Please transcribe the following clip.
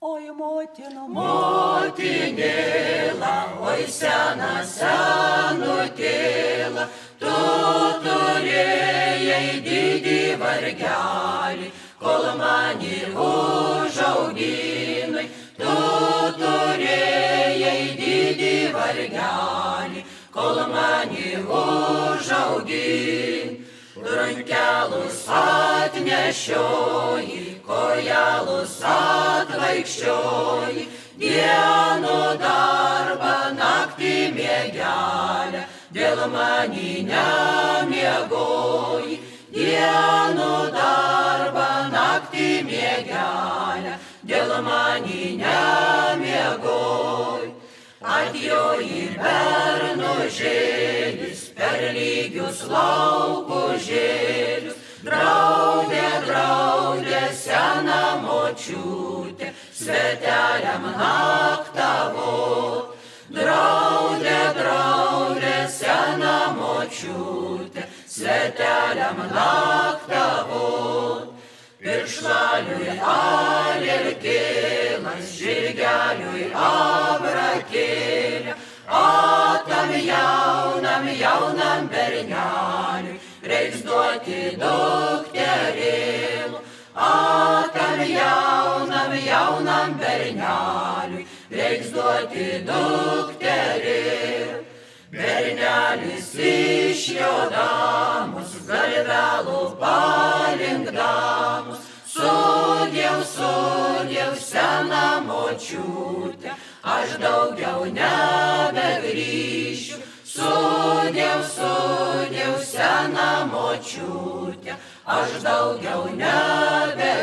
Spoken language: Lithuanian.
Oi, motina, motinėla, oi sena senutėla, tu turėjai didį vargelį, kol mane užauginai. Tu turėjai didį vargelį, kol mane užauginai. Rankelus atnešioji, kojelus atvaikščioji, dienų darbą naktį miegelę, dėl manį nemiegoji. Dienų darbą naktį miegelę, dėl manį nemiegoji. Atjoji bernužėlis per lygius laukužėlius, draudė, draudė sena močiutė, sveteliam naktavot. Draudė, draudė sena močiutė, sveteliam naktavot. Piršlaliui alelkėlas, žirgeliui abrakėlė, tam jaunam berneliui reiks duoti dukterėlų. Tam jaunam berneliui reiks duoti dukterėlų. Bernelis išjodamus, galvelų palinkdamus, sudiev, sudiev sena močiutė, aš daugiau nebegrįšiu. Sudiev, sudiev sena močiutė, aš daugiau nebegrįšiu.